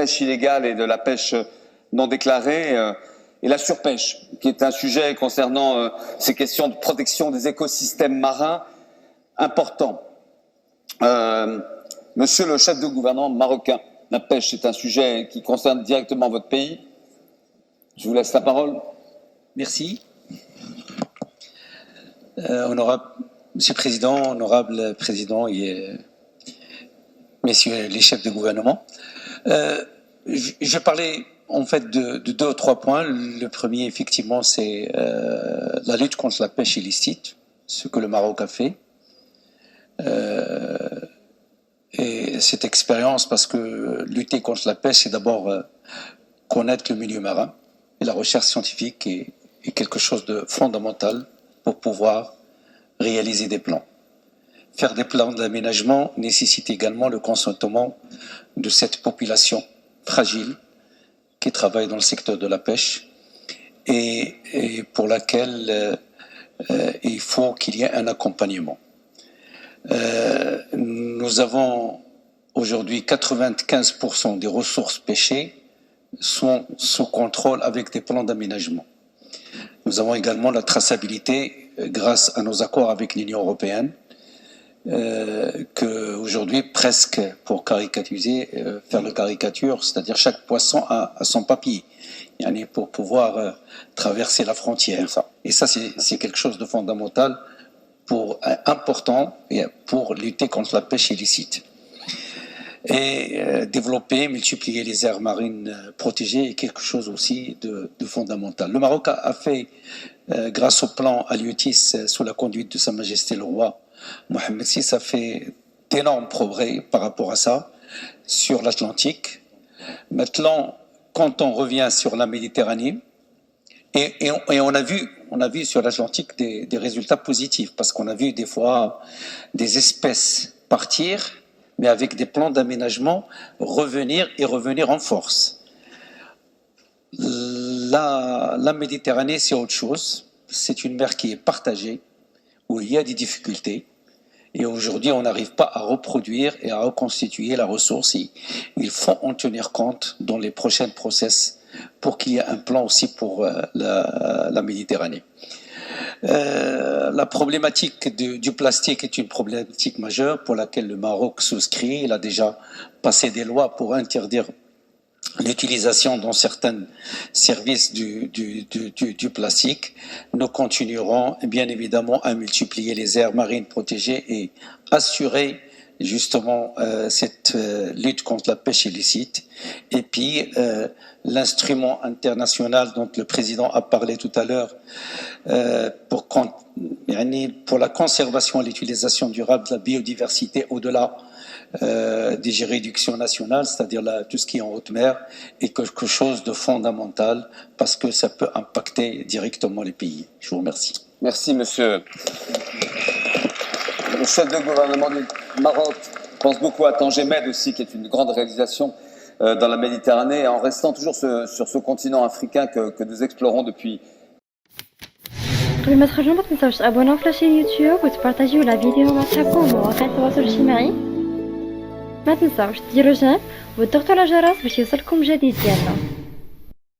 pêche illégale et de la pêche non déclarée et la surpêche, qui est un sujet concernant ces questions de protection des écosystèmes marins important. Monsieur le chef de gouvernement marocain, la pêche est un sujet qui concerne directement votre pays. Je vous laisse la parole. Merci. Honorable Monsieur le Président, honorable Président et messieurs les chefs de gouvernement, je parlais en fait de deux ou trois points. Le premier, effectivement, c'est la lutte contre la pêche illicite, ce que le Maroc a fait. Et cette expérience, parce que lutter contre la pêche, c'est d'abord connaître le milieu marin. Et la recherche scientifique est quelque chose de fondamental pour pouvoir réaliser des plans. Faire des plans d'aménagement nécessite également le consentement de cette population fragile qui travaille dans le secteur de la pêche et pour laquelle il faut qu'il y ait un accompagnement. Nous avons aujourd'hui 95% des ressources pêchées sont sous contrôle avec des plans d'aménagement. Nous avons également la traçabilité grâce à nos accords avec l'Union européenne, que aujourd'hui presque, pour caricaturiser, faire la caricature, c'est-à-dire chaque poisson a son papier, pour pouvoir traverser la frontière. Et ça, c'est quelque chose de fondamental, important pour lutter contre la pêche illicite. Et développer, multiplier les aires marines protégées est quelque chose aussi de fondamental. Le Maroc a fait, grâce au plan Haliotis, sous la conduite de Sa Majesté le Roi Mohamed VI, a fait d'énormes progrès par rapport à ça sur l'Atlantique. Maintenant, quand on revient sur la Méditerranée, et on a vu sur l'Atlantique des résultats positifs, parce qu'on a vu des fois des espèces partir, mais avec des plans d'aménagement revenir en force. La Méditerranée, c'est autre chose. C'est une mer qui est partagée, où il y a des difficultés. Et aujourd'hui, on n'arrive pas à reproduire et à reconstituer la ressource. Il faut en tenir compte dans les prochains process pour qu'il y ait un plan aussi pour la Méditerranée. La problématique du plastique est une problématique majeure pour laquelle le Maroc souscrit. Il a déjà passé des lois pour interdire l'utilisation dans certains services du plastique. Nous continuerons bien évidemment à multiplier les aires marines protégées et assurer justement cette lutte contre la pêche illicite. Et puis l'instrument international dont le président a parlé tout à l'heure pour la conservation et l'utilisation durable de la biodiversité au-delà des juridictions nationales, c'est-à-dire tout ce qui est en haute mer, est quelque chose de fondamental parce que ça peut impacter directement les pays. Je vous remercie. Merci, monsieur. Le chef de gouvernement du Maroc pense beaucoup à Tanger Med aussi, qui est une grande réalisation dans la Méditerranée, en restant toujours sur ce continent africain que nous explorons depuis. قبل ما تخرجوا ما تنساوش تابوناو في لاشين يوتيوب وتبارطاجيو لا فيديو مع صحابكم ومواقع التواصل الاجتماعي. ما تنساوش ديروا جيم وتضغطوا على الجرس باش يوصلكم جديد ديالنا.